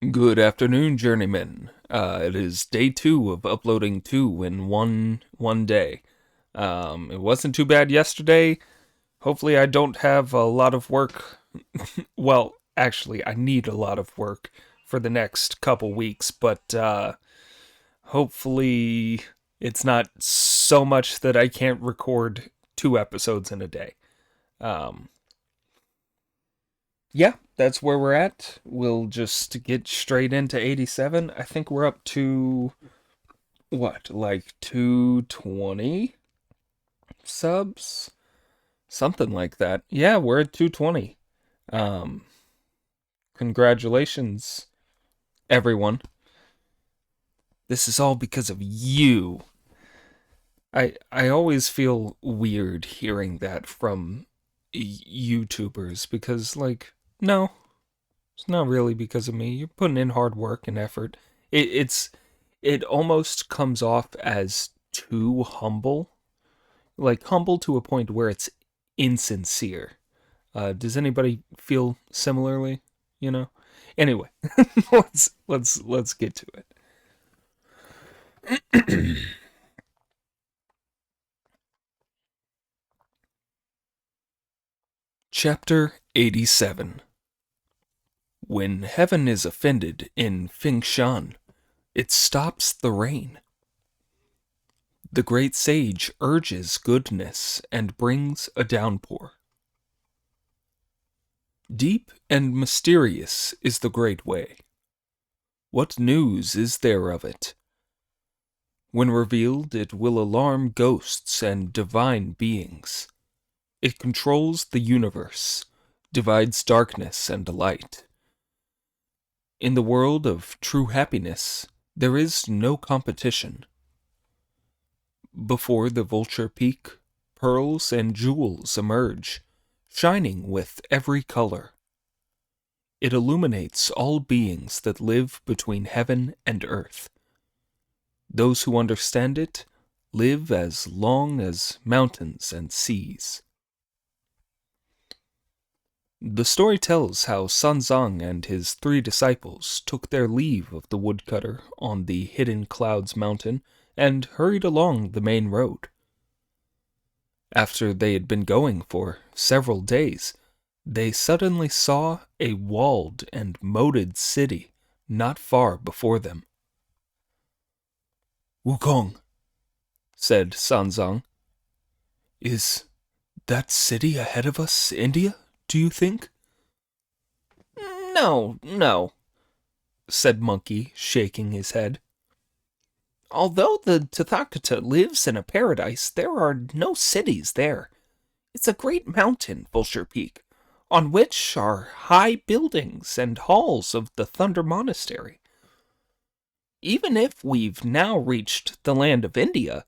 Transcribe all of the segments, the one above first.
Good afternoon, journeymen. It is day 2 of uploading 2 in one day. It wasn't too bad yesterday. Hopefully, I don't have a lot of work. Well, actually, I need a lot of work for the next couple weeks, but hopefully, it's not so much that I can't record 2 episodes in a day. Um, yeah, that's where we're at. We'll just get straight into 87. I think we're up to what, like 220 subs? Something like that. Yeah, we're at 220. Um, Congratulations, everyone. This is all because of you. I always feel weird hearing that from YouTubers because, like, no, it's not really because of me. You're putting in hard work and effort. It almost comes off as too humble, like humble to a point where it's insincere. Does anybody feel similarly? You know. Anyway, let's get to it. Chapter 87. When heaven is offended in Fengxian, it stops the rain. The great sage urges goodness and brings a downpour. Deep and mysterious is the great way. What news is there of it? When revealed, it will alarm ghosts and divine beings. It controls the universe, divides darkness and light. In the world of true happiness, there is no competition. Before the vulture peak, pearls and jewels emerge, shining with every color. It illuminates all beings that live between heaven and earth. Those who understand it live as long as mountains and seas. The story tells how Sanzang and his 3 disciples took their leave of the woodcutter on the Hidden Clouds mountain and hurried along the main road. After they had been going for several days, they suddenly saw a walled and moated city not far before them. "Wukong," said Sanzang, "is that city ahead of us India, do you think?" "No, no," said Monkey, shaking his head. "Although the Tathagata lives in a paradise, there are no cities there. It's a great mountain, Vulture Peak, on which are high buildings and halls of the Thunder Monastery. Even if we've now reached the land of India,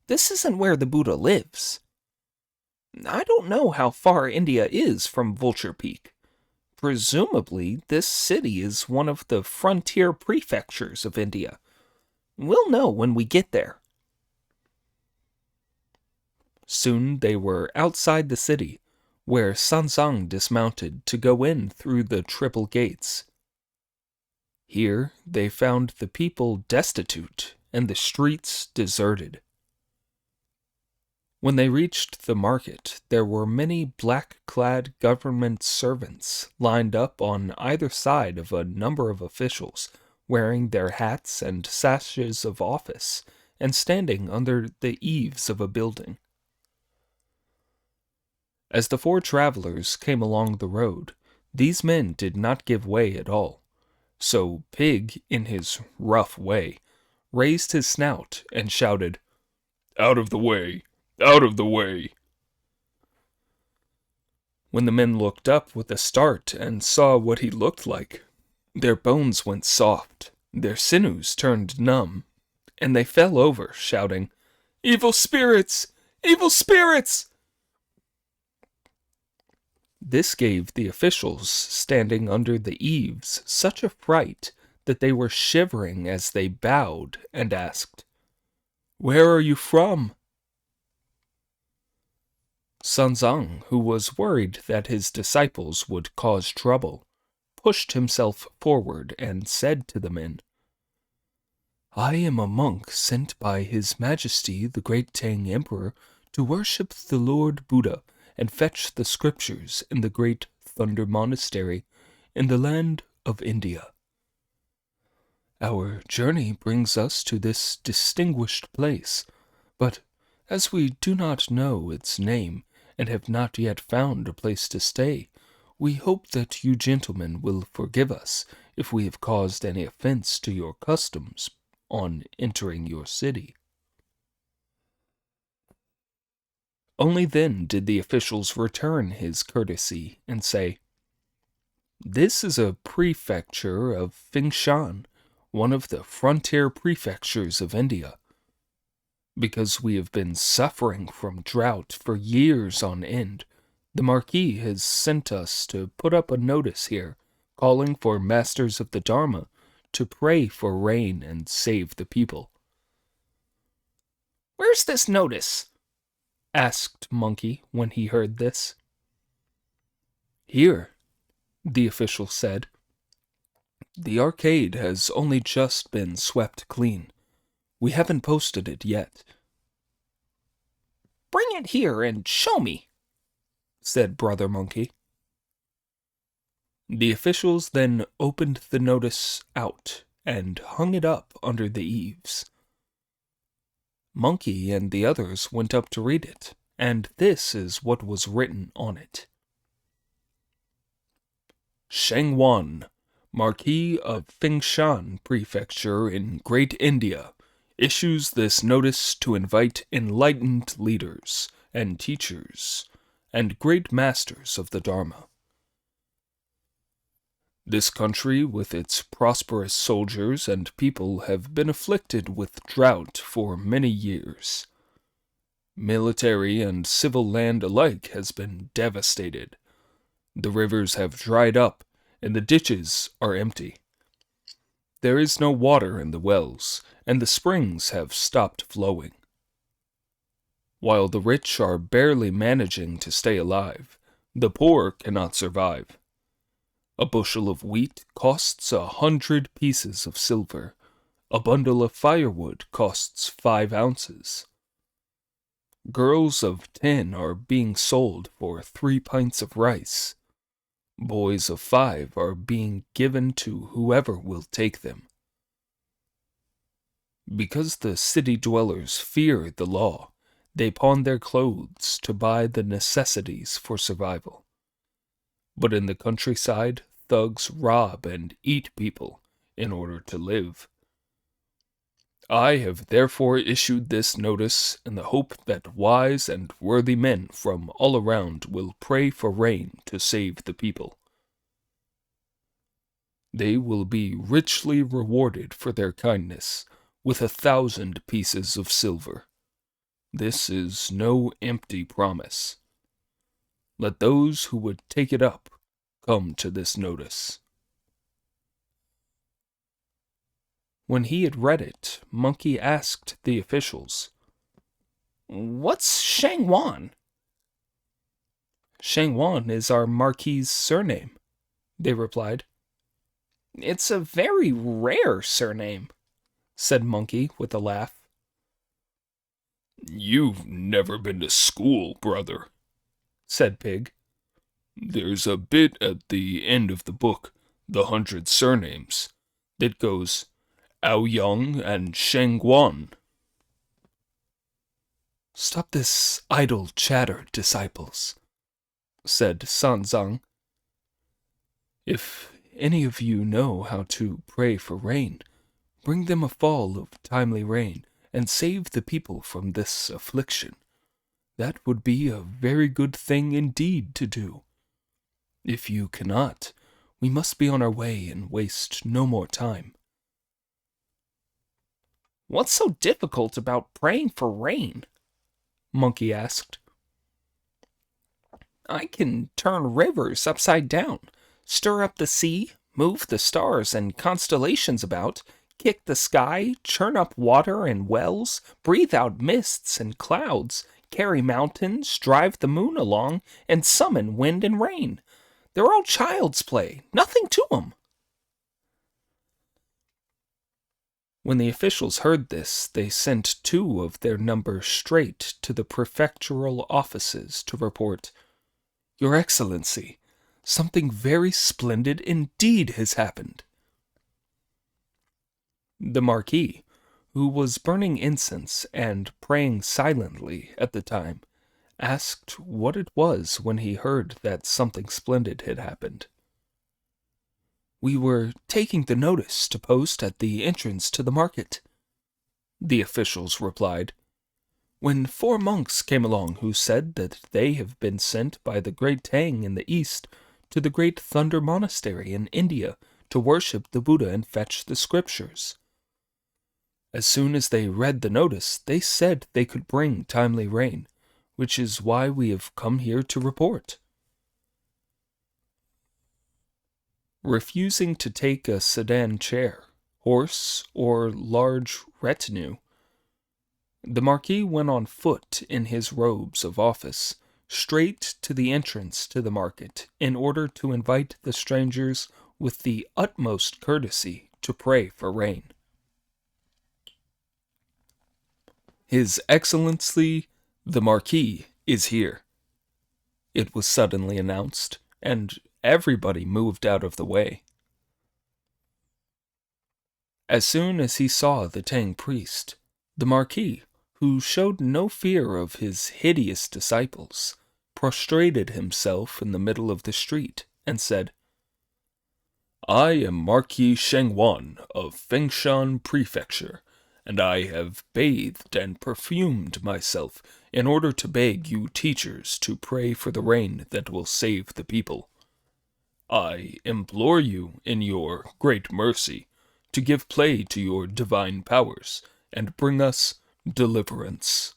this isn't where the Buddha lives. I don't know how far India is from Vulture Peak. Presumably, this city is one of the frontier prefectures of India. We'll know when we get there." Soon they were outside the city, where Sanzang dismounted to go in through the triple gates. Here they found the people destitute and the streets deserted. When they reached the market, there were many black-clad government servants lined up on either side of a number of officials, wearing their hats and sashes of office, and standing under the eaves of a building. As the 4 travelers came along the road, these men did not give way at all. So Pig, in his rough way, raised his snout and shouted, "Out of the way! Out of the way!" When the men looked up with a start and saw what he looked like, their bones went soft, their sinews turned numb, and they fell over, shouting, "Evil spirits! Evil spirits!" This gave the officials standing under the eaves such a fright that they were shivering as they bowed and asked, "Where are you from?" Sanzang, who was worried that his disciples would cause trouble, pushed himself forward and said to the men, "I am a monk sent by His Majesty the Great Tang Emperor to worship the Lord Buddha and fetch the scriptures in the Great Thunder Monastery in the land of India. Our journey brings us to this distinguished place, but as we do not know its name and have not yet found a place to stay, we hope that you gentlemen will forgive us if we have caused any offense to your customs on entering your city." Only then did the officials return his courtesy and say, "This is a prefecture of Fengxian, one of the frontier prefectures of India. Because we have been suffering from drought for years on end, the marquis has sent us to put up a notice here, calling for masters of the Dharma to pray for rain and save the people." "Where's this notice?" asked Monkey when he heard this. "Here," the official said. "The arcade has only just been swept clean. We haven't posted it yet." "Bring it here and show me," said Brother Monkey. The officials then opened the notice out and hung it up under the eaves. Monkey and the others went up to read it, and this is what was written on it. "Shengwan, Marquis of Fengxian Prefecture in Great India, issues this notice to invite enlightened leaders and teachers and great masters of the Dharma. This country with its prosperous soldiers and people have been afflicted with drought for many years. Military and civil land alike has been devastated. The rivers have dried up and the ditches are empty. There is no water in the wells, and the springs have stopped flowing. While the rich are barely managing to stay alive, the poor cannot survive. A bushel of wheat costs 100 pieces of silver. A bundle of firewood costs 5 ounces. Girls of 10 are being sold for 3 pints of rice. Boys of 5 are being given to whoever will take them. Because the city dwellers fear the law, they pawn their clothes to buy the necessities for survival. But in the countryside, thugs rob and eat people in order to live. I have therefore issued this notice in the hope that wise and worthy men from all around will pray for rain to save the people. They will be richly rewarded for their kindness with 1,000 pieces of silver. This is no empty promise. Let those who would take it up come to this notice." When he had read it, Monkey asked the officials, "What's Shangwan?" "Shangwan is our marquis's surname," they replied. "It's a very rare surname," said Monkey with a laugh. "You've never been to school, brother," said Pig. "There's a bit at the end of the book, The 100 Surnames, that goes Aoyang and Shengguan." "Stop this idle chatter, disciples," said Sanzang. "If any of you know how to pray for rain, bring them a fall of timely rain and save the people from this affliction. That would be a very good thing indeed to do. If you cannot, we must be on our way and waste no more time." "What's so difficult about praying for rain?" Monkey asked. "I can turn rivers upside down, stir up the sea, move the stars and constellations about, kick the sky, churn up water and wells, breathe out mists and clouds, carry mountains, drive the moon along, and summon wind and rain. They're all child's play, nothing to 'em." When the officials heard this, they sent 2 of their number straight to the prefectural offices to report, "Your Excellency, something very splendid indeed has happened." The marquis, who was burning incense and praying silently at the time, asked what it was when he heard that something splendid had happened. "We were taking the notice to post at the entrance to the market," the officials replied, "when 4 monks came along who said that they have been sent by the great Tang in the east to the great Thunder Monastery in India to worship the Buddha and fetch the scriptures. As soon as they read the notice, they said they could bring timely rain, which is why we have come here to report." Refusing to take a sedan chair, horse, or large retinue, the marquis went on foot in his robes of office, straight to the entrance to the market, in order to invite the strangers with the utmost courtesy to pray for rain. "His Excellency, the Marquis, is here," it was suddenly announced, and everybody moved out of the way. As soon as he saw the Tang priest, the Marquis, who showed no fear of his hideous disciples, prostrated himself in the middle of the street and said, "I am Marquis Shengwan of Fengxian Prefecture, and I have bathed and perfumed myself in order to beg you teachers to pray for the rain that will save the people. I implore you, in your great mercy, to give play to your divine powers and bring us deliverance."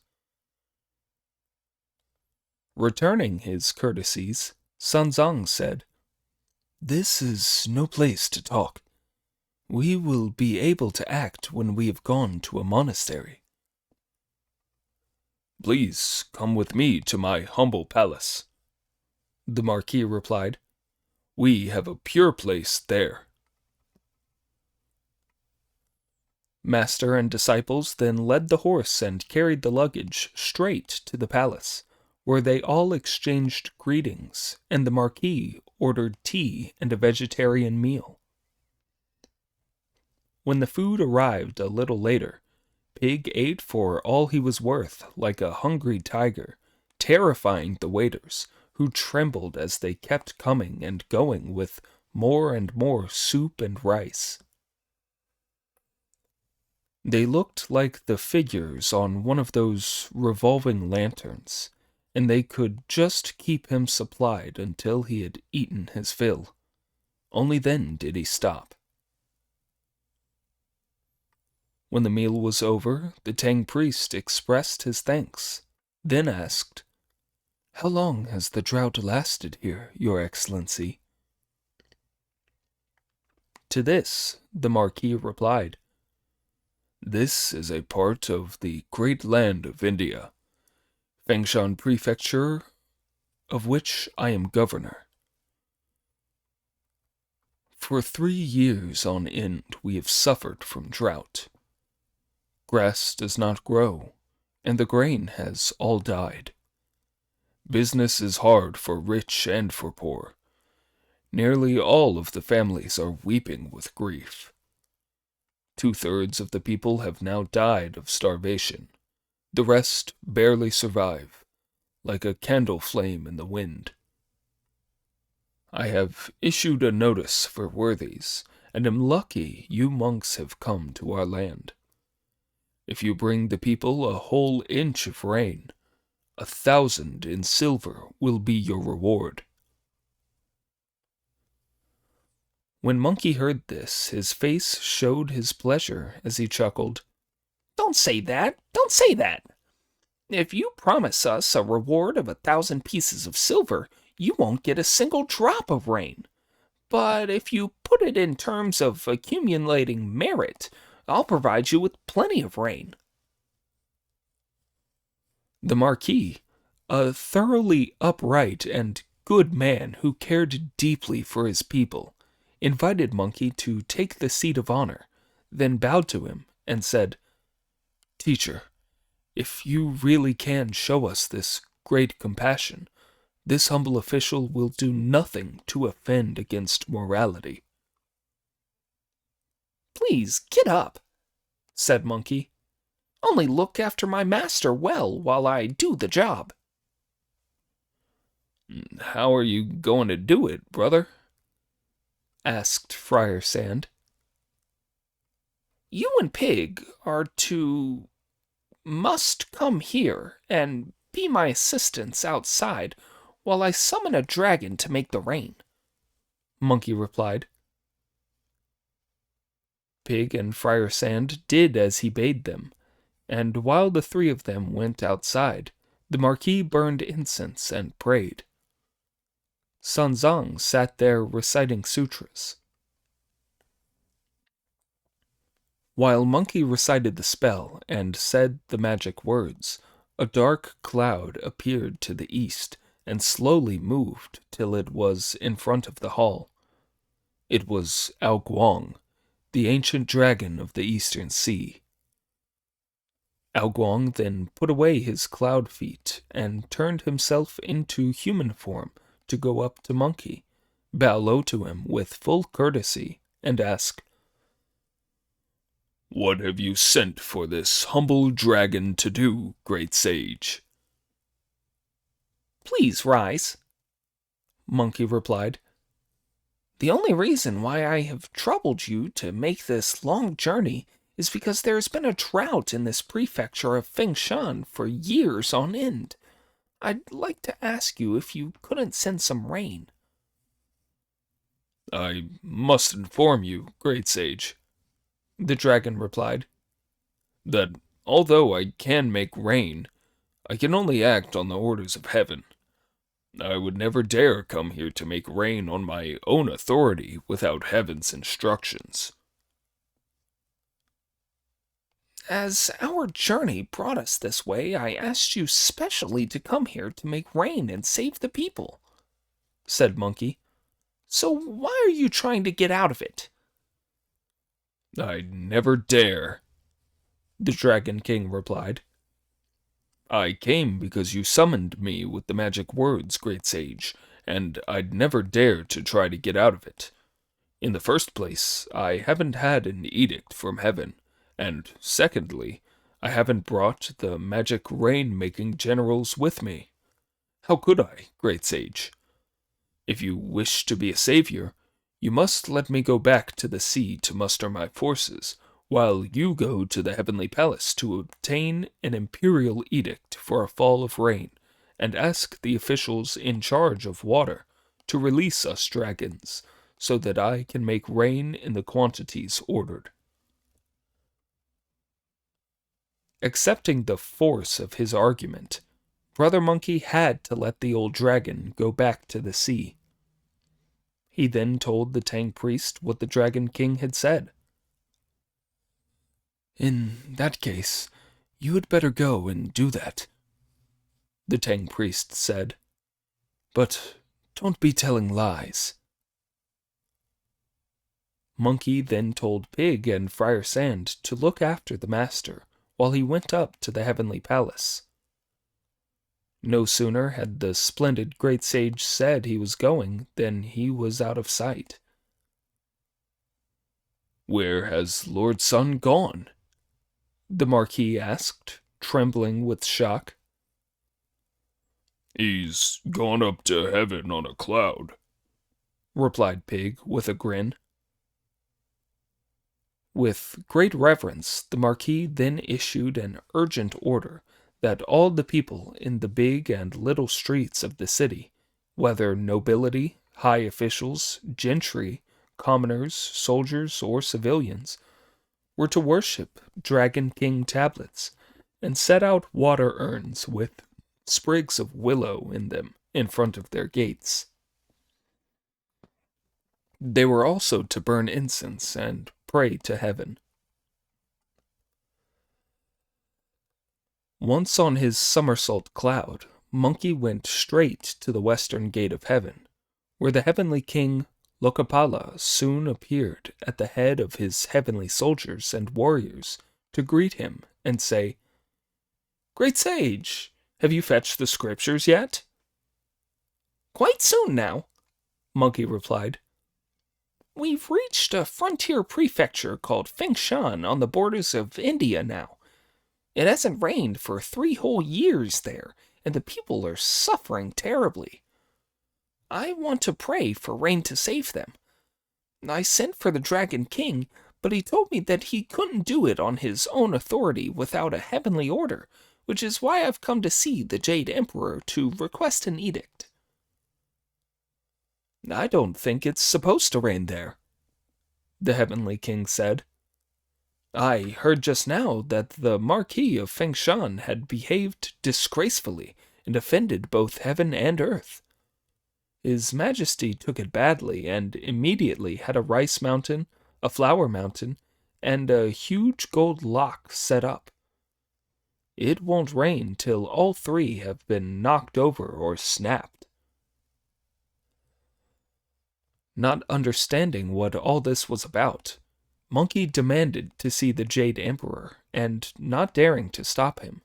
Returning his courtesies, Sanzang said, "This is no place to talk. We will be able to act when we have gone to a monastery." "Please come with me to my humble palace," the Marquis replied. "We have a pure place there." Master and disciples then led the horse and carried the luggage straight to the palace, where they all exchanged greetings, and the Marquis ordered tea and a vegetarian meal. When the food arrived a little later, Pig ate for all he was worth, like a hungry tiger, terrifying the waiters, who trembled as they kept coming and going with more and more soup and rice. They looked like the figures on one of those revolving lanterns, and they could just keep him supplied until he had eaten his fill. Only then did he stop. When the meal was over, the Tang priest expressed his thanks, then asked, "How long has the drought lasted here, Your Excellency?" To this, the Marquis replied, "This is a part of the great land of India, Fengxian Prefecture, of which I am governor. For 3 years on end we have suffered from drought. Grass does not grow, and the grain has all died. Business is hard for rich and for poor. Nearly all of the families are weeping with grief. 2/3 of the people have now died of starvation. The rest barely survive, like a candle flame in the wind. I have issued a notice for worthies, and am lucky you monks have come to our land. If you bring the people a whole inch of rain, 1,000 in silver will be your reward." When Monkey heard this, his face showed his pleasure as he chuckled. "Don't say that! Don't say that! If you promise us a reward of 1,000 pieces of silver, you won't get a single drop of rain. But if you put it in terms of accumulating merit, I'll provide you with plenty of rain." The Marquis, a thoroughly upright and good man who cared deeply for his people, invited Monkey to take the seat of honor, then bowed to him and said, "Teacher, if you really can show us this great compassion, this humble official will do nothing to offend against morality." "Please, get up," said Monkey. "Only look after my master well while I do the job." "How are you going to do it, brother?" asked Friar Sand. "You and Pig must come here and be my assistants outside while I summon a dragon to make the rain," Monkey replied. Pig and Friar Sand did as he bade them, and while the three of them went outside, the Marquis burned incense and prayed. Sanzang sat there reciting sutras. While Monkey recited the spell and said the magic words, a dark cloud appeared to the east and slowly moved till it was in front of the hall. It was Ao Guang, the ancient dragon of the eastern sea. Ao Guang then put away his cloud feet and turned himself into human form to go up to Monkey, bow low to him with full courtesy, and ask, "What have you sent for this humble dragon to do, great sage?" "Please rise," Monkey replied. "The only reason why I have troubled you to make this long journey is because there has been a drought in this prefecture of Fengxian for years on end. I'd like to ask you if you couldn't send some rain." "I must inform you, great sage," the dragon replied, "that although I can make rain, I can only act on the orders of heaven. I would never dare come here to make rain on my own authority without heaven's instructions." "As our journey brought us this way, I asked you specially to come here to make rain and save the people," said Monkey. "So why are you trying to get out of it?" "I'd never dare," the Dragon King replied. "I came because you summoned me with the magic words, great sage, and I'd never dare to try to get out of it. In the first place, I haven't had an edict from heaven, and secondly, I haven't brought the magic rain-making generals with me. How could I, great sage? If you wish to be a savior, you must let me go back to the sea to muster my forces, while you go to the heavenly palace to obtain an imperial edict for a fall of rain, and ask the officials in charge of water to release us dragons, so that I can make rain in the quantities ordered." Accepting the force of his argument, Brother Monkey had to let the old dragon go back to the sea. He then told the Tang priest what the Dragon King had said. "In that case, you had better go and do that," the Tang priest said. "But don't be telling lies." Monkey then told Pig and Friar Sand to look after the master while he went up to the heavenly palace. No sooner had the splendid great sage said he was going than he was out of sight. "Where has Lord Sun gone?" the Marquis asked, trembling with shock. "He's gone up to heaven on a cloud," replied Pig with a grin. With great reverence, the Marquis then issued an urgent order that all the people in the big and little streets of the city, whether nobility, high officials, gentry, commoners, soldiers, or civilians, were to worship Dragon King tablets and set out water urns with sprigs of willow in them in front of their gates. They were also to burn incense and pray to heaven. Once on his somersault cloud, Monkey went straight to the western gate of heaven, where the heavenly king Lokapala soon appeared at the head of his heavenly soldiers and warriors to greet him and say, "Great sage, have you fetched the scriptures yet?" "Quite soon now," Monkey replied. "We've reached a frontier prefecture called Fengxian on the borders of India now. It hasn't rained for 3 whole years there, and the people are suffering terribly. I want to pray for rain to save them. I sent for the Dragon King, but he told me that he couldn't do it on his own authority without a heavenly order, which is why I've come to see the Jade Emperor to request an edict." "I don't think it's supposed to rain there," the heavenly king said. "I heard just now that the Marquis of Fengxian had behaved disgracefully and offended both heaven and earth. His Majesty took it badly and immediately had a rice mountain, a flower mountain, and a huge gold lock set up. It won't rain till all 3 have been knocked over or snapped." Not understanding what all this was about, Monkey demanded to see the Jade Emperor, and not daring to stop him,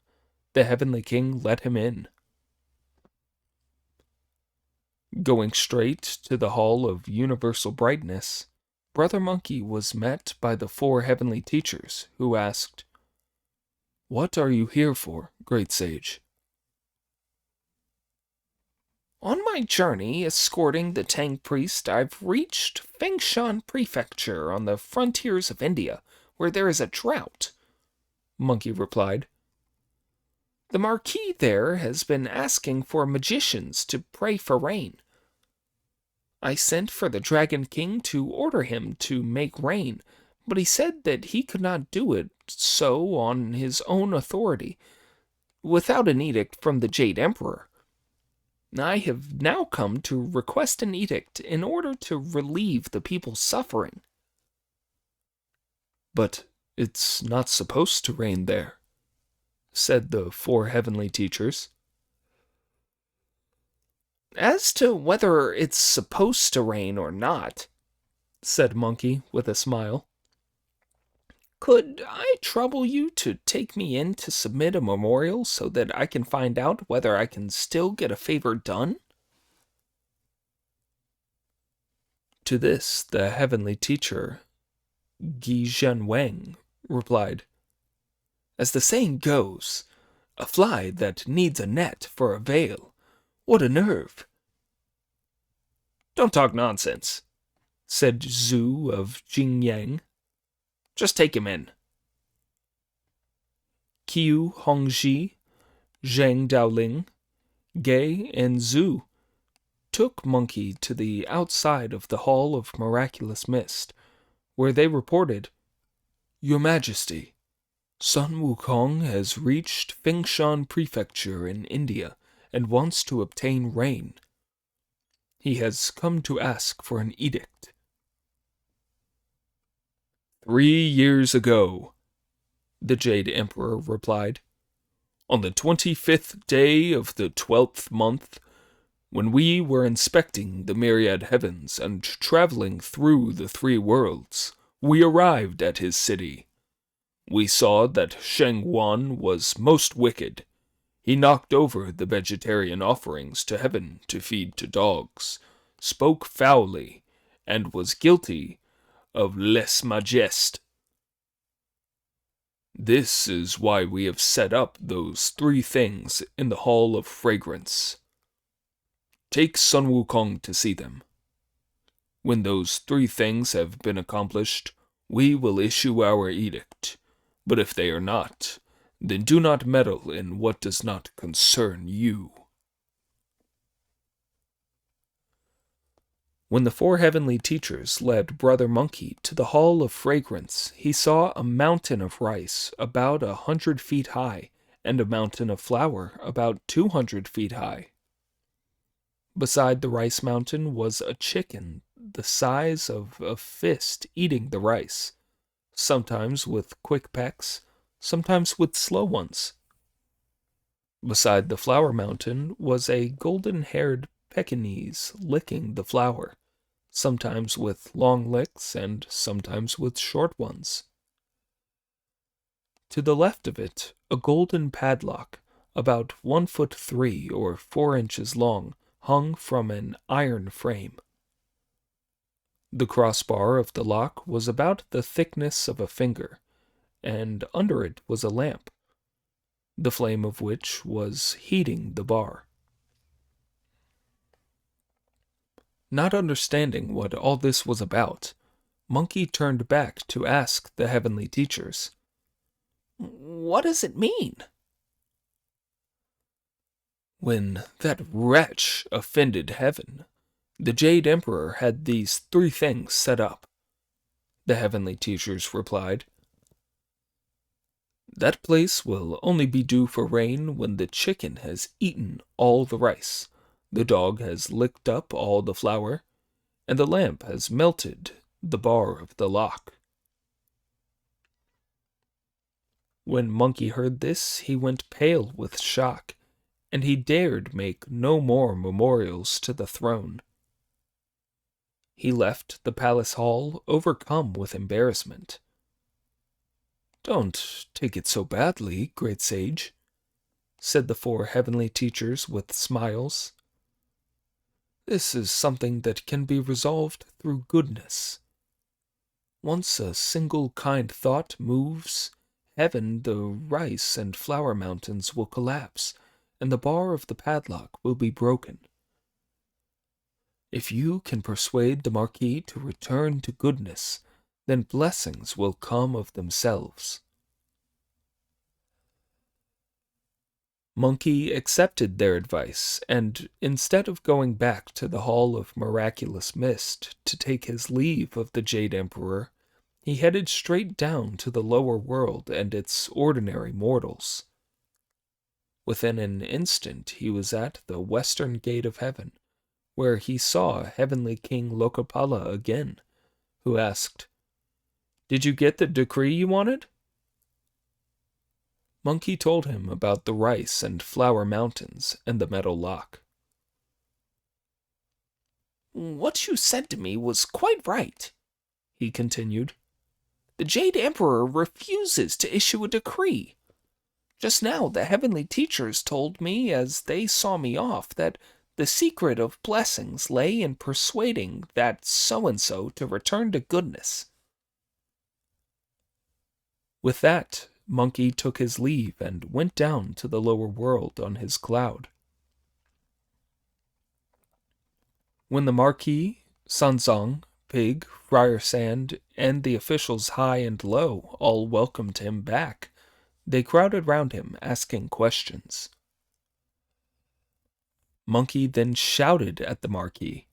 the heavenly king let him in. Going straight to the Hall of Universal Brightness, Brother Monkey was met by the 4 heavenly teachers, who asked, "What are you here for, great sage?" "On my journey escorting the Tang priest, I've reached Fengshan Prefecture on the frontiers of India, where there is a drought," Monkey replied. "The Marquis there has been asking for magicians to pray for rain. I sent for the Dragon King to order him to make rain, but he said that he could not do it so on his own authority, without an edict from the Jade Emperor. I have now come to request an edict in order to relieve the people's suffering." "But it's not supposed to rain there," said the 4 heavenly teachers. "As to whether it's supposed to rain or not," said Monkey with a smile, "could I trouble you to take me in to submit a memorial so that I can find out whether I can still get a favor done?" To this, the heavenly teacher, Gi Wang, replied, "As the saying goes, a fly that needs a net for a veil. What a nerve!" "Don't talk nonsense," said Zhu of Jingyang. "Just take him in." Qiu Hongji, Zhang Daoling, Gei, and Zhu took Monkey to the outside of the Hall of Miraculous Mist, where they reported, "Your Majesty, Sun Wukong has reached Fengshan Prefecture in India and wants to obtain rain. He has come to ask for an edict." 3 years ago, the Jade Emperor replied, "on the 25th day of the 12th month, when we were inspecting the myriad heavens and traveling through the 3 worlds, we arrived at his city. We saw that Sheng Wan was most wicked. He knocked over the vegetarian offerings to heaven to feed to dogs, spoke foully, and was guilty of lèse majesté. This is why we have set up those 3 things in the Hall of Fragrance. Take Sun Wukong to see them. When those 3 things have been accomplished, we will issue our edict. But if they are not, then do not meddle in what does not concern you." When the 4 heavenly teachers led Brother Monkey to the Hall of Fragrance, he saw a mountain of rice about 100 feet high, and a mountain of flour about 200 feet high. Beside the rice mountain was a chicken the size of a fist eating the rice, sometimes with quick pecks, sometimes with slow ones. Beside the flower mountain was a golden-haired Pekingese licking the flower, sometimes with long licks and sometimes with short ones. To the left of it, a golden padlock, about 1 foot 3 or 4 inches long, hung from an iron frame. The crossbar of the lock was about the thickness of a finger, and under it was a lamp, the flame of which was heating the bar. Not understanding what all this was about, Monkey turned back to ask the heavenly teachers, "What does it mean?" "When that wretch offended heaven, the Jade Emperor had these 3 things set up," the heavenly teachers replied. "That place will only be due for rain when the chicken has eaten all the rice, the dog has licked up all the flour, and the lamp has melted the bar of the lock." When Monkey heard this, he went pale with shock, and he dared make no more memorials to the throne. He left the palace hall overcome with embarrassment. "Don't take it so badly, great sage," said the 4 heavenly teachers with smiles. "This is something that can be resolved through goodness. Once a single kind thought moves heaven, the rice and flower mountains will collapse, and the bar of the padlock will be broken. If you can persuade the marquis to return to goodness, then blessings will come of themselves." Monkey accepted their advice, and instead of going back to the Hall of Miraculous Mist to take his leave of the Jade Emperor, he headed straight down to the lower world and its ordinary mortals. Within an instant he was at the western gate of heaven, where he saw Heavenly King Lokapala again, who asked, "Did you get the decree you wanted?" Monkey told him about the rice and flower mountains and the metal lock. "What you said to me was quite right," he continued. "The Jade Emperor refuses to issue a decree. Just now the heavenly teachers told me as they saw me off that the secret of blessings lay in persuading that so-and-so to return to goodness." With that, Monkey took his leave and went down to the lower world on his cloud. When the Marquis, Sanzong, Pig, Friar Sand, and the officials high and low all welcomed him back, they crowded round him asking questions. Monkey then shouted at the Marquis,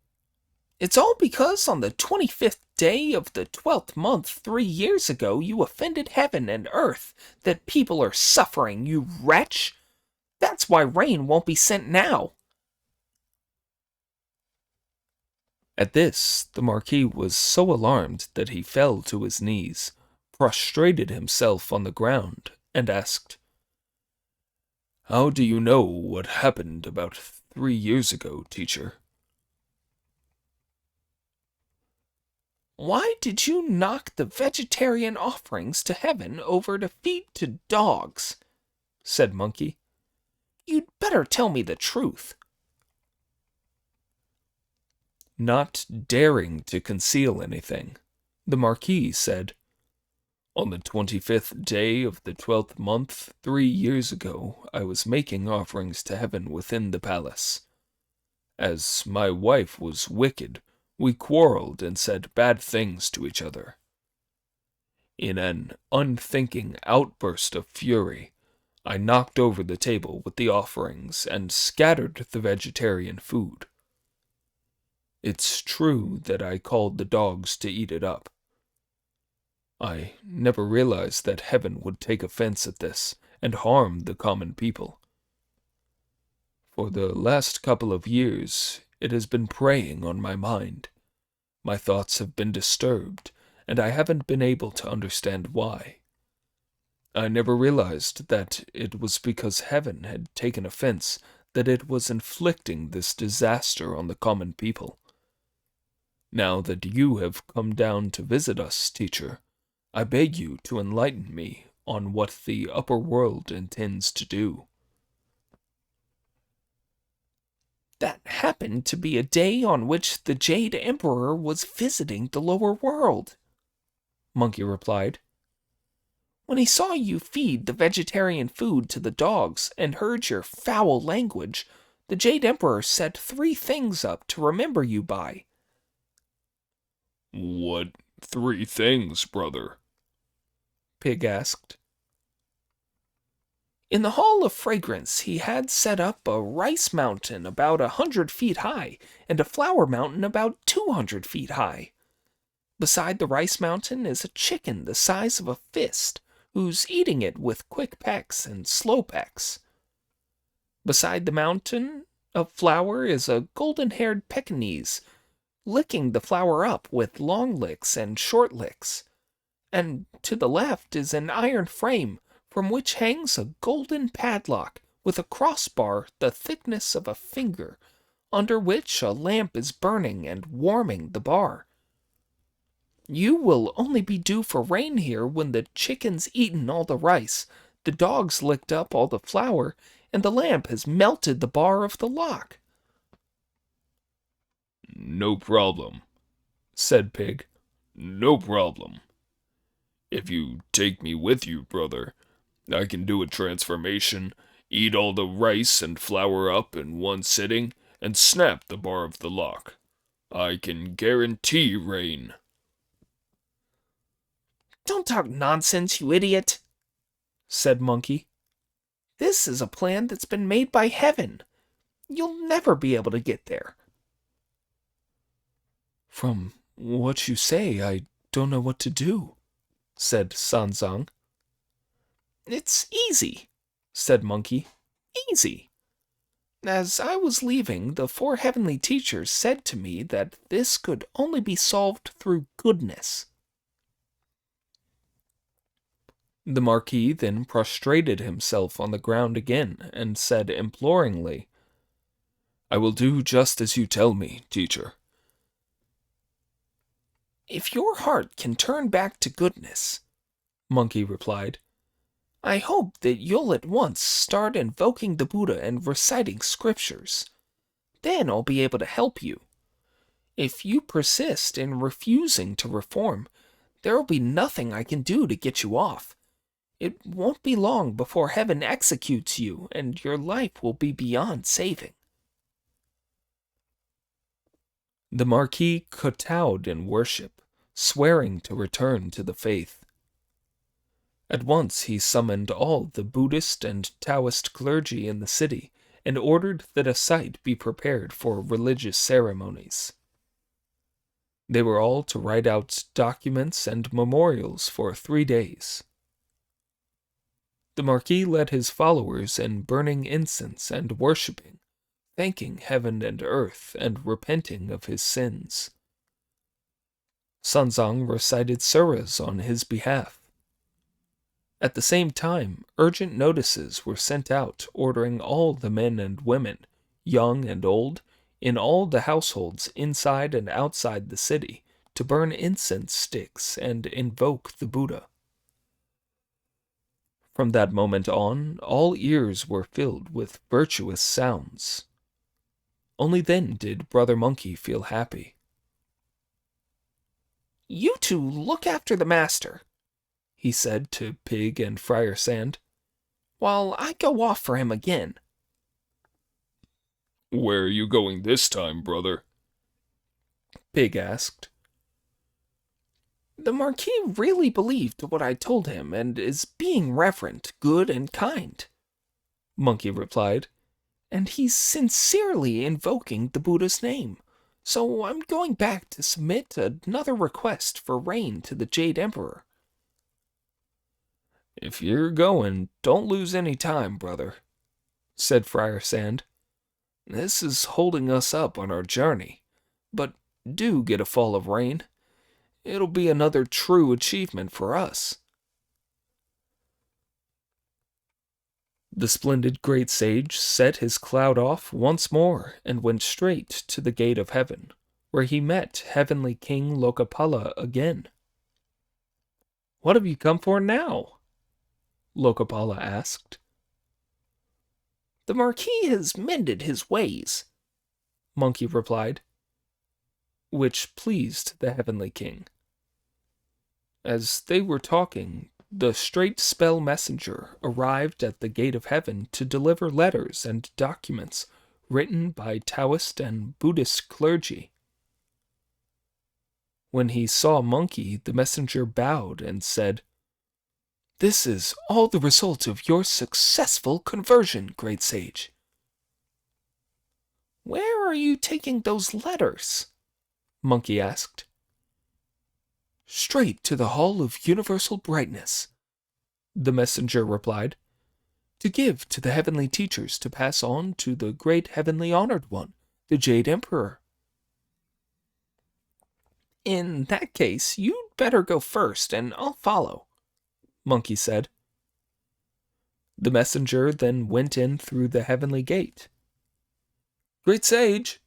"It's all because on the 25th day of the 12th month 3 years ago you offended heaven and earth that people are suffering, you wretch! That's why rain won't be sent now." At this, the Marquis was so alarmed that he fell to his knees, prostrated himself on the ground, and asked, "How do you know what happened about 3 years ago, teacher?" "Why did you knock the vegetarian offerings to heaven over to feed to dogs?" said Monkey. "You'd better tell me the truth." Not daring to conceal anything, the Marquis said, "On the 25th day of the 12th month 3 years ago, I was making offerings to heaven within the palace. As my wife was wicked, we quarreled and said bad things to each other. In an unthinking outburst of fury, I knocked over the table with the offerings and scattered the vegetarian food. It's true that I called the dogs to eat it up. I never realized that heaven would take offense at this and harm the common people. For the last couple of years, it has been preying on my mind. My thoughts have been disturbed, and I haven't been able to understand why. I never realized that it was because heaven had taken offense that it was inflicting this disaster on the common people. Now that you have come down to visit us, teacher, I beg you to enlighten me on what the upper world intends to do. That happened to be a day on which the Jade Emperor was visiting the lower world, Monkey replied. When he saw you feed the vegetarian food to the dogs and heard your foul language, the Jade Emperor set 3 things up to remember you by. What 3 things, brother? Pig asked. In the Hall of Fragrance, he had set up a rice mountain about 100 feet high and a flower mountain about 200 feet high. Beside the rice mountain is a chicken the size of a fist, who's eating it with quick pecks and slow pecks. Beside the mountain of flour is a golden-haired Pekingese, licking the flour up with long licks and short licks. And to the left is an iron frame from which hangs a golden padlock with a crossbar the thickness of a finger, under which a lamp is burning and warming the bar. You will only be due for rain here when the chicken's eaten all the rice, the dog's licked up all the flour, and the lamp has melted the bar of the lock. No problem, said Pig. No problem. If you take me with you, brother, I can do a transformation, eat all the rice and flour up in one sitting, and snap the bar of the lock. I can guarantee rain. Don't talk nonsense, you idiot, said Monkey. This is a plan that's been made by heaven. You'll never be able to get there. From what you say, I don't know what to do, said Sanzang. It's easy, said Monkey. Easy. As I was leaving, the 4 heavenly teachers said to me that this could only be solved through goodness. The Marquis then prostrated himself on the ground again and said imploringly, I will do just as you tell me, teacher. If your heart can turn back to goodness, Monkey replied, I hope that you'll at once start invoking the Buddha and reciting scriptures. Then I'll be able to help you. If you persist in refusing to reform, there will be nothing I can do to get you off. It won't be long before heaven executes you, and your life will be beyond saving. The Marquis kowtowed in worship, swearing to return to the faith. At once he summoned all the Buddhist and Taoist clergy in the city and ordered that a site be prepared for religious ceremonies. They were all to write out documents and memorials for 3 days. The Marquis led his followers in burning incense and worshipping, thanking heaven and earth and repenting of his sins. Sanzang recited surahs on his behalf. At the same time, urgent notices were sent out ordering all the men and women, young and old, in all the households inside and outside the city, to burn incense sticks and invoke the Buddha. From that moment on, all ears were filled with virtuous sounds. Only then did Brother Monkey feel happy. You 2 look after the master, he said to Pig and Friar Sand, while I go off for him again. Where are you going this time, brother? Pig asked. The Marquis really believed what I told him and is being reverent, good, and kind, Monkey replied, and he's sincerely invoking the Buddha's name, so I'm going back to submit another request for rain to the Jade Emperor. If you're going, don't lose any time, brother, said Friar Sand. This is holding us up on our journey, but do get a fall of rain. It'll be another true achievement for us. The splendid great sage set his cloud off once more and went straight to the gate of heaven, where he met heavenly King Lokapala again. "What have you come for now?" Lokapala asked. "The marquis has mended his ways," Monkey replied, which pleased the heavenly king. As they were talking, the straight spell messenger arrived at the gate of heaven to deliver letters and documents written by Taoist and Buddhist clergy. When he saw Monkey, the messenger bowed and said, "This is all the result of your successful conversion, great sage." "Where are you taking those letters?" Monkey asked. "Straight to the Hall of Universal Brightness," the messenger replied, "to give to the heavenly teachers to pass on to the great heavenly honored one, the Jade Emperor." "In that case, you'd better go first, and I'll follow," Monkey said. The messenger then went in through the heavenly gate. "Great sage,"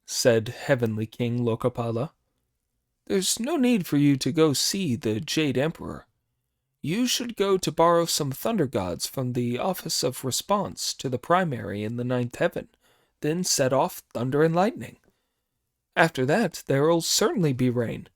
said heavenly King Lokapala, "there's no need for you to go see the Jade Emperor. You should go to borrow some thunder gods from the office of response to the primary in the ninth heaven, then set off thunder and lightning. After that, there'll certainly be rain."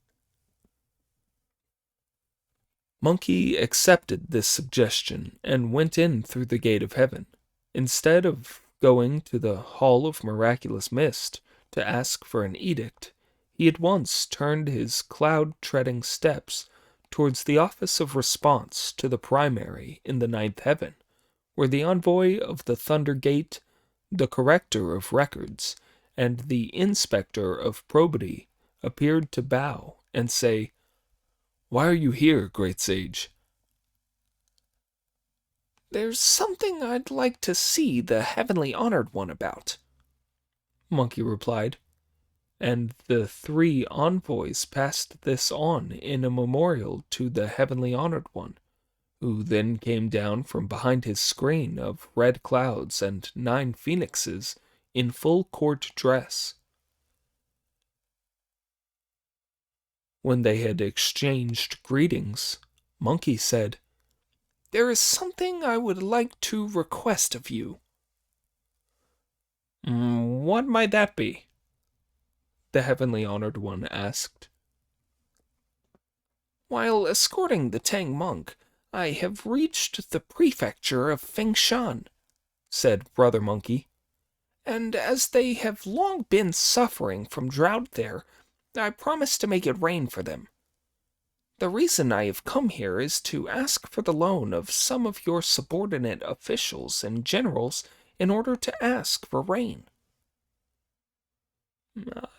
Monkey accepted this suggestion and went in through the gate of heaven. Instead of going to the Hall of Miraculous Mist to ask for an edict, he at once turned his cloud-treading steps towards the office of response to the primary in the ninth heaven, where the envoy of the Thunder Gate, the corrector of records, and the inspector of probity appeared to bow and say, "Why are you here, great sage?" "There's something I'd like to see the heavenly honored one about," Monkey replied, and the three envoys passed this on in a memorial to the heavenly honored one, who then came down from behind his screen of red clouds and 9 phoenixes in full court dress. When they had exchanged greetings, Monkey said, "There is something I would like to request of you." What might that be?" the heavenly honored one asked. "While escorting the Tang monk, I have reached the prefecture of Fengxian," said Brother Monkey, "and as they have long been suffering from drought there, I promised to make it rain for them. The reason I have come here is to ask for the loan of some of your subordinate officials and generals in order to ask for rain."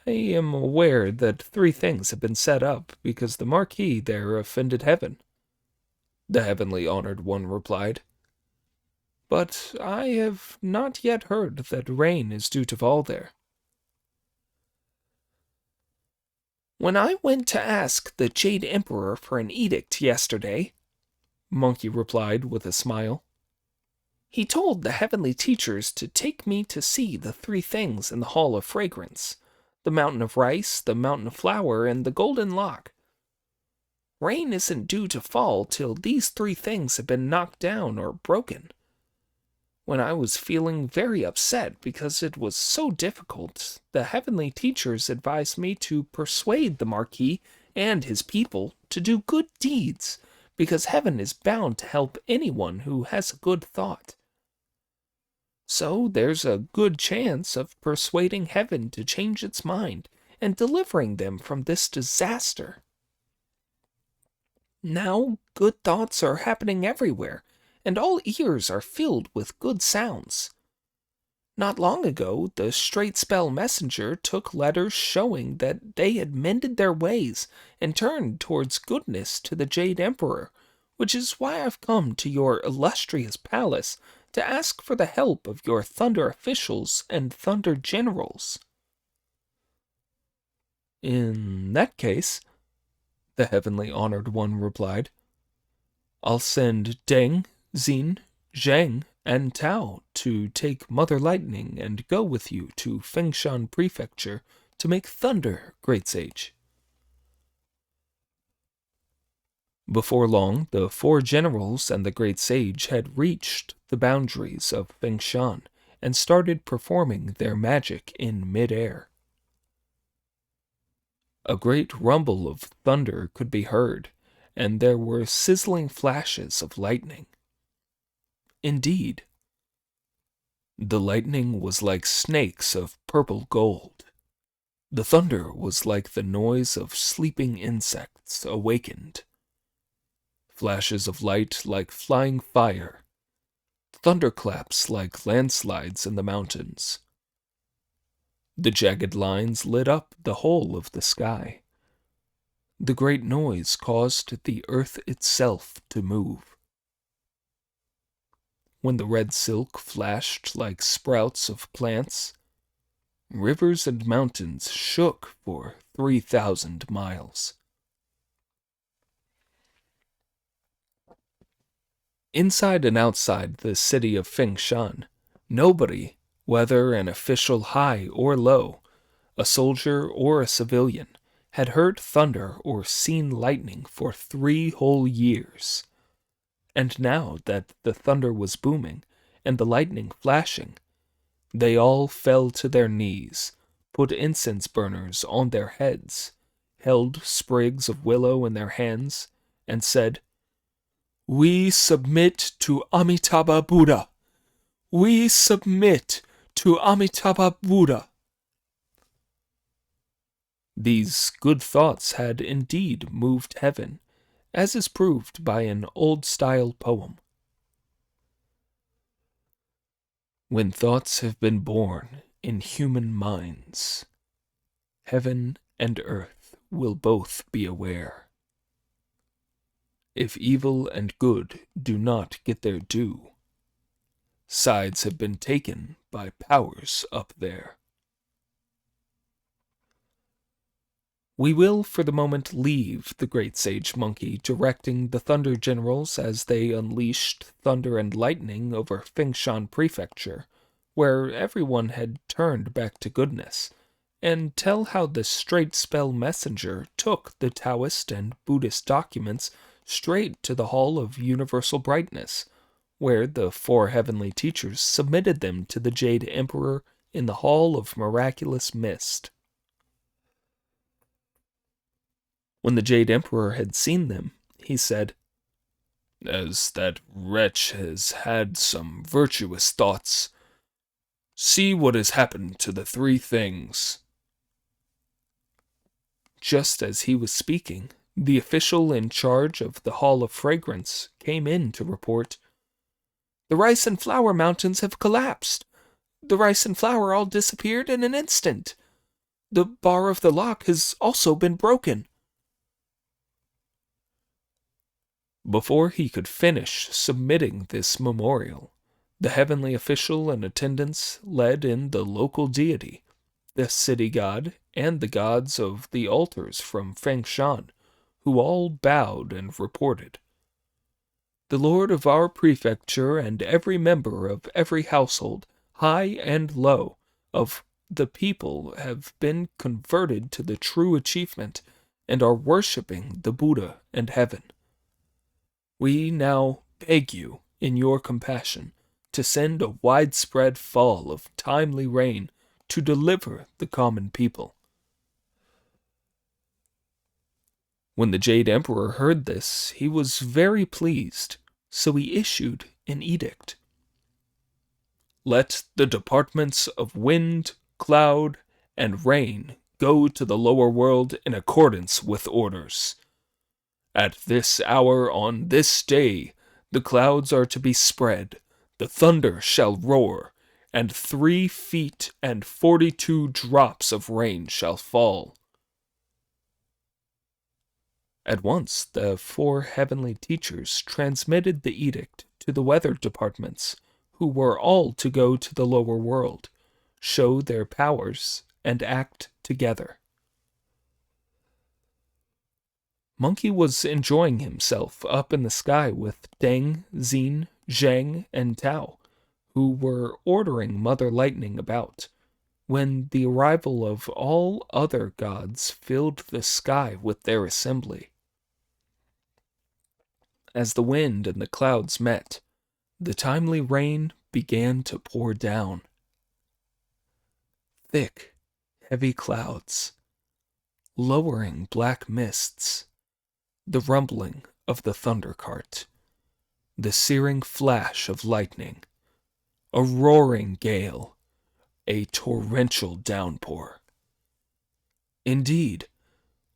"I am aware that 3 things have been set up because the marquis there offended heaven," the heavenly honored one replied. "But I have not yet heard that rain is due to fall there." "When I went to ask the Jade Emperor for an edict yesterday," Monkey replied with a smile, "he told the heavenly teachers to take me to see the 3 things in the Hall of Fragrance, the Mountain of Rice, the Mountain of Flower, and the Golden Lock. Rain isn't due to fall till these 3 things have been knocked down or broken. When I was feeling very upset because it was so difficult, the heavenly teachers advised me to persuade the marquis and his people to do good deeds, because heaven is bound to help anyone who has a good thought. So there's a good chance of persuading heaven to change its mind and delivering them from this disaster. Now good thoughts are happening everywhere, and all ears are filled with good sounds. Not long ago, the straight spell messenger took letters showing that they had mended their ways and turned towards goodness to the Jade Emperor, which is why I've come to your illustrious palace to ask for the help of your thunder officials and thunder generals." "In that case," the heavenly honored one replied, "I'll send Deng, Xin, Zhang, and Tao to take Mother Lightning and go with you to Fengxian Prefecture to make thunder, great sage." Before long, the four generals and the great sage had reached the boundaries of Fengxian and started performing their magic in mid-air. A great rumble of thunder could be heard, and there were sizzling flashes of lightning. Indeed, the lightning was like snakes of purple gold. The thunder was like the noise of sleeping insects awakened. Flashes of light like flying fire. Thunderclaps like landslides in the mountains. The jagged lines lit up the whole of the sky. The great noise caused the earth itself to move. When the red silk flashed like sprouts of plants, rivers and mountains shook for 3,000 miles. Inside and outside the city of Fengxian, nobody, whether an official high or low, a soldier or a civilian, had heard thunder or seen lightning for 3 whole years. And now that the thunder was booming and the lightning flashing, they all fell to their knees, put incense burners on their heads, held sprigs of willow in their hands, and said, "We submit to Amitabha Buddha. We submit to Amitabha Buddha." These good thoughts had indeed moved heaven, as is proved by an old-style poem. When thoughts have been born in human minds, heaven and earth will both be aware. If evil and good do not get their due, sides have been taken by powers up there. We will for the moment leave the great sage monkey directing the thunder generals as they unleashed thunder and lightning over Fengxian Prefecture, where everyone had turned back to goodness, and tell how the straight spell messenger took the Taoist and Buddhist documents straight to the Hall of Universal Brightness, where the 4 heavenly teachers submitted them to the Jade Emperor in the Hall of Miraculous Mist. When the Jade Emperor had seen them, he said, "As that wretch has had some virtuous thoughts, see what has happened to the 3 things." Just as he was speaking, the official in charge of the Hall of Fragrance came in to report, "The rice and flour mountains have collapsed. The rice and flour all disappeared in an instant. The bar of the lock has also been broken." Before he could finish submitting this memorial, the heavenly official in attendance led in the local deity, the city god, and the gods of the altars from Fengxian, who all bowed and reported, "The lord of our prefecture and every member of every household, high and low, of the people have been converted to the true achievement and are worshipping the Buddha and heaven. We now beg you, in your compassion, to send a widespread fall of timely rain to deliver the common people." When the Jade Emperor heard this, he was very pleased, so he issued an edict. "Let the departments of wind, cloud, and rain go to the lower world in accordance with orders. At this hour on this day, the clouds are to be spread, the thunder shall roar, and 3 feet and 42 drops of rain shall fall." At once, the 4 heavenly teachers transmitted the edict to the weather departments, who were all to go to the lower world, show their powers, and act together. Monkey was enjoying himself up in the sky with Deng, Xin, Zhang, and Tao, who were ordering Mother Lightning about, when the arrival of all other gods filled the sky with their assembly. As the wind and the clouds met, the timely rain began to pour down. Thick, heavy clouds, lowering black mists, the rumbling of the thunder cart, the searing flash of lightning, a roaring gale, a torrential downpour. Indeed,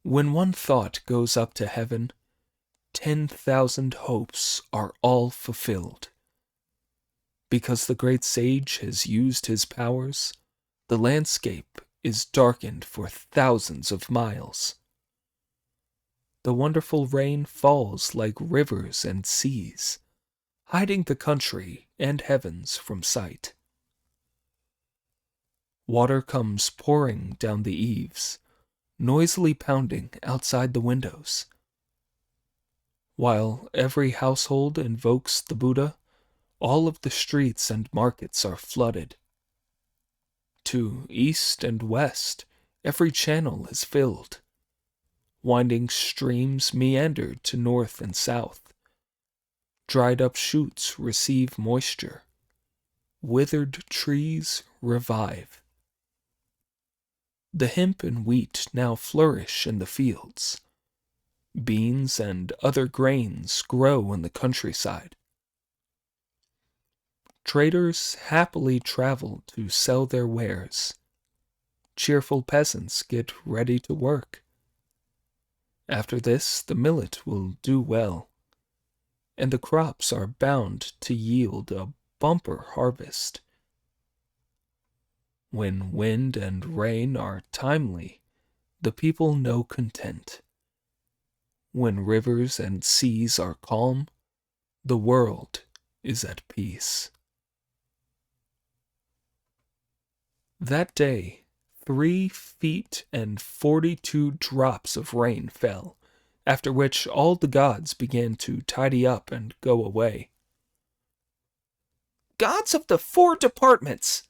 when one thought goes up to heaven, 10,000 hopes are all fulfilled. Because the great sage has used his powers, the landscape is darkened for thousands of miles. The wonderful rain falls like rivers and seas, hiding the country and heavens from sight. Water comes pouring down the eaves, noisily pounding outside the windows. While every household invokes the Buddha, all of the streets and markets are flooded. To east and west, every channel is filled. Winding streams meander to north and south. Dried up shoots receive moisture. Withered trees revive. The hemp and wheat now flourish in the fields. Beans and other grains grow in the countryside. Traders happily travel to sell their wares. Cheerful peasants get ready to work. After this, the millet will do well, and the crops are bound to yield a bumper harvest. When wind and rain are timely, the people know content. When rivers and seas are calm, the world is at peace. That day, 3 feet and 42 drops of rain fell, after which all the gods began to tidy up and go away. "Gods of the 4 departments!"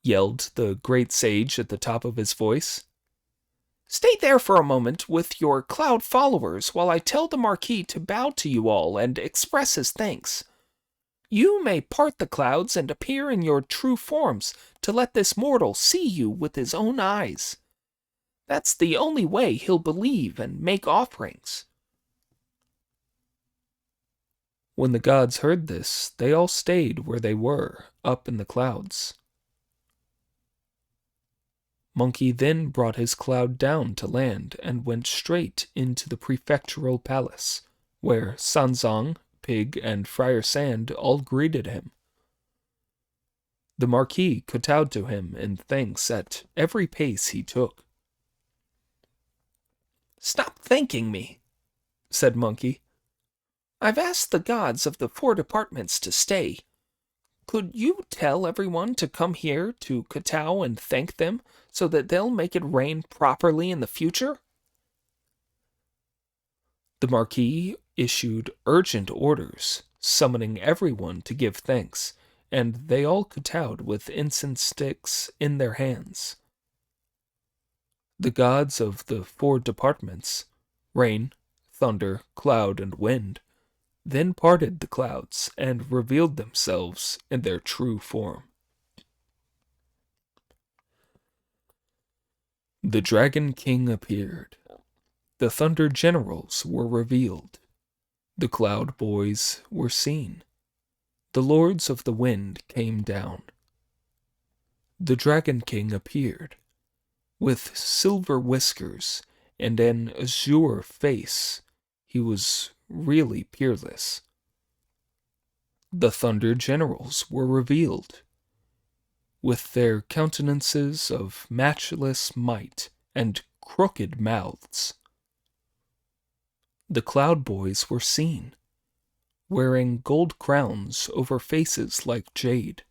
yelled the great sage at the top of his voice. "Stay there for a moment with your cloud followers while I tell the marquis to bow to you all and express his thanks. You may part the clouds and appear in your true forms to let this mortal see you with his own eyes. That's the only way he'll believe and make offerings." When the gods heard this, they all stayed where they were, up in the clouds. Monkey then brought his cloud down to land and went straight into the prefectural palace, where Sanzong, Pig, and Friar Sand all greeted him. The Marquis kowtowed to him in thanks at every pace he took. "Stop thanking me," said Monkey. "I've asked the gods of the 4 departments to stay. Could you tell everyone to come here to kowtow and thank them so that they'll make it rain properly in the future?" The Marquis issued urgent orders, summoning everyone to give thanks, and they all kowtowed with incense sticks in their hands. The gods of the 4 departments, rain, thunder, cloud, and wind, then parted the clouds and revealed themselves in their true form. The Dragon King appeared. The Thunder Generals were revealed. The Cloud Boys were seen. The Lords of the Wind came down. The Dragon King appeared. With silver whiskers and an azure face, he was really peerless. The Thunder Generals were revealed. With their countenances of matchless might and crooked mouths. The Cloud Boys were seen, wearing gold crowns over faces like jade.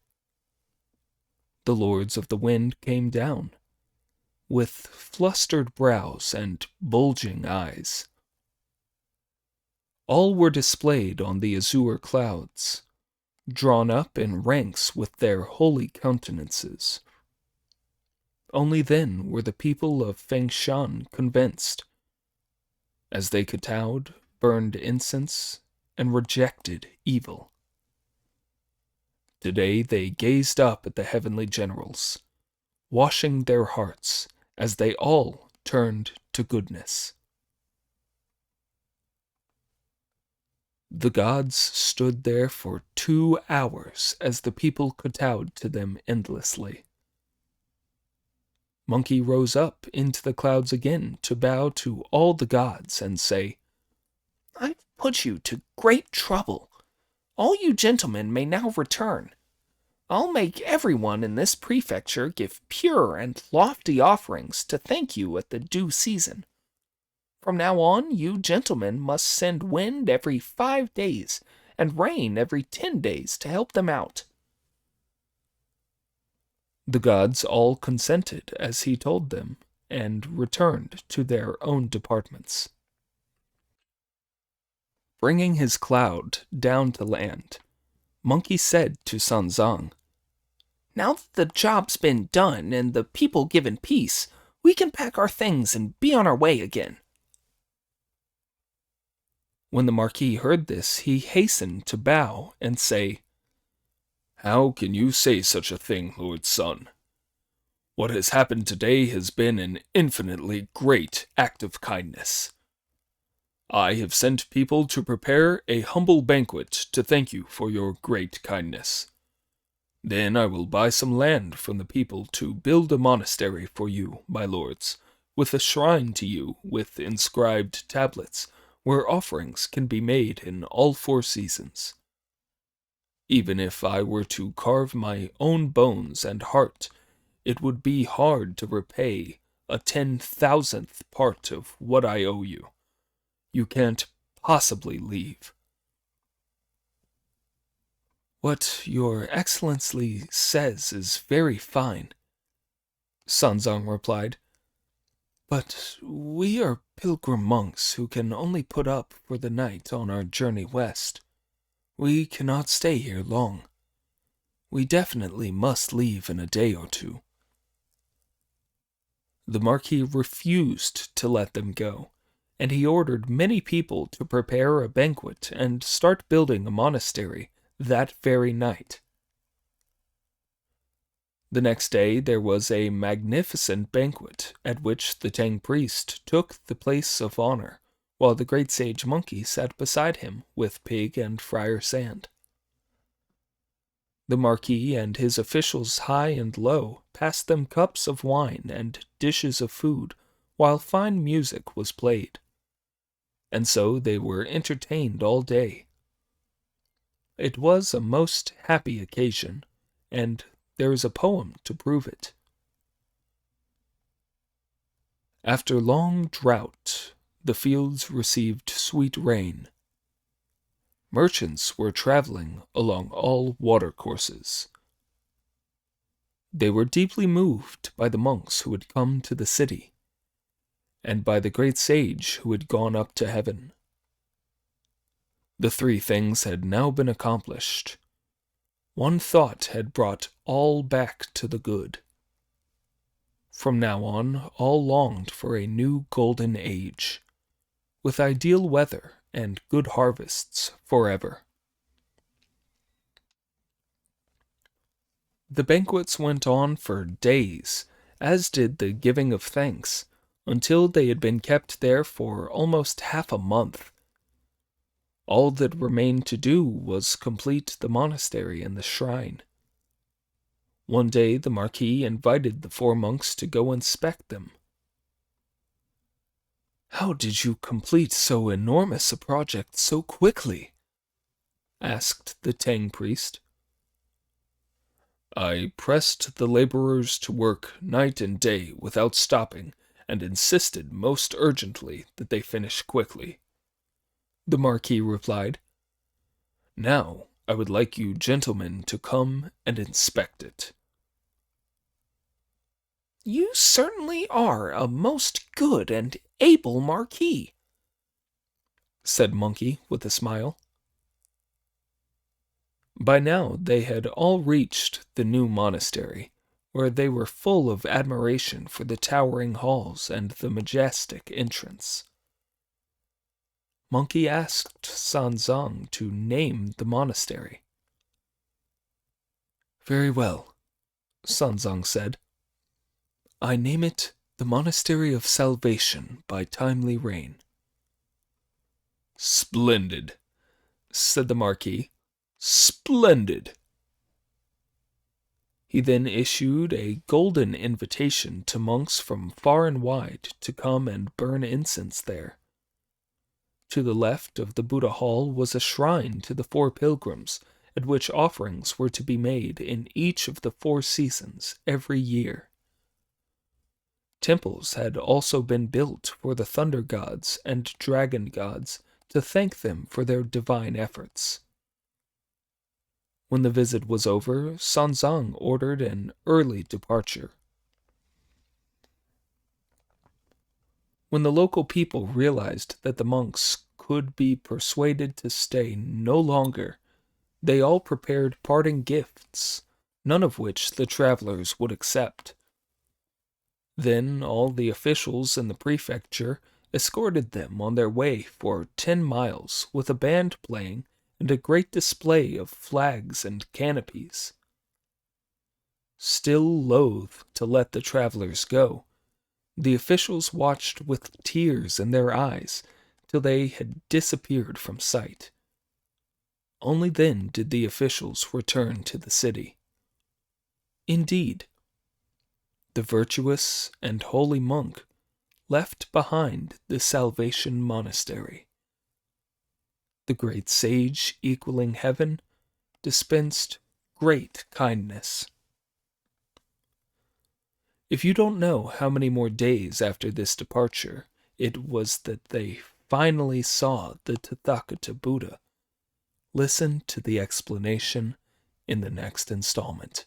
The Lords of the Wind came down, with flustered brows and bulging eyes. All were displayed on the azure clouds, drawn up in ranks with their holy countenances. Only then were the people of Fengxian convinced, as they kowtowed, burned incense, and rejected evil. Today they gazed up at the heavenly generals, washing their hearts as they all turned to goodness. The gods stood there for 2 hours as the people kowtowed to them endlessly. Monkey rose up into the clouds again to bow to all the gods and say, "I've put you to great trouble. All you gentlemen may now return. I'll make everyone in this prefecture give pure and lofty offerings to thank you at the due season. From now on, you gentlemen must send wind every 5 days and rain every 10 days to help them out." The gods all consented as he told them, and returned to their own departments. Bringing his cloud down to land, Monkey said to Sanzang, "Now that the job's been done and the people given peace, we can pack our things and be on our way again." When the Marquis heard this, he hastened to bow and say, "How can you say such a thing, Lord Sun? What has happened today has been an infinitely great act of kindness. I have sent people to prepare a humble banquet to thank you for your great kindness. Then I will buy some land from the people to build a monastery for you, my lords, with a shrine to you with inscribed tablets, where offerings can be made in all 4 seasons. Even if I were to carve my own bones and heart, it would be hard to repay a 10,000th part of what I owe you. You can't possibly leave." "What your Excellency says is very fine," Sanzang replied. "But we are pilgrim monks who can only put up for the night on our journey west. We cannot stay here long. We definitely must leave in a day or 2. The Marquis refused to let them go, and he ordered many people to prepare a banquet and start building a monastery that very night. The next day there was a magnificent banquet at which the Tang priest took the place of honor, while the great sage Monkey sat beside him with Pig and Friar Sand. The Marquis and his officials high and low passed them cups of wine and dishes of food, while fine music was played. And so they were entertained all day. It was a most happy occasion, and there is a poem to prove it. After long drought, the fields received sweet rain. Merchants were traveling along all watercourses. They were deeply moved by the monks who had come to the city, and by the great sage who had gone up to heaven. The 3 things had now been accomplished. One thought had brought all back to the good. From now on, all longed for a new golden age, with ideal weather and good harvests forever. The banquets went on for days, as did the giving of thanks, until they had been kept there for almost half a month. All that remained to do was complete the monastery and the shrine. One day the Marquis invited the 4 monks to go inspect them. "How did you complete so enormous a project so quickly?" asked the Tang priest. "I pressed the laborers to work night and day without stopping, and insisted most urgently that they finish quickly," the Marquis replied. "Now I would like you gentlemen to come and inspect it." "You certainly are a most good and able Marquis," said Monkey with a smile. By now they had all reached the new monastery, where they were full of admiration for the towering halls and the majestic entrance. Monkey asked Sanzang to name the monastery. Very well, Sanzang said. I name it the Monastery of Salvation by Timely Rain. Splendid, said the Marquis. Splendid. He then issued a golden invitation to monks from far and wide to come and burn incense there. To the left of the Buddha Hall was a shrine to the 4 pilgrims, at which offerings were to be made in each of the 4 seasons every year. Temples had also been built for the thunder gods and dragon gods to thank them for their divine efforts. When the visit was over, Sanzang ordered an early departure. When the local people realized that the monks could be persuaded to stay no longer, they all prepared parting gifts, none of which the travelers would accept. Then all the officials in the prefecture escorted them on their way for 10 miles with a band playing and a great display of flags and canopies. Still loath to let the travelers go, the officials watched with tears in their eyes till they had disappeared from sight. Only then did the officials return to the city. Indeed, the virtuous and holy monk left behind the Salvation Monastery. The great sage equaling heaven dispensed great kindness. If you don't know how many more days after this departure it was that they finally saw the Tathagata Buddha, listen to the explanation in the next installment.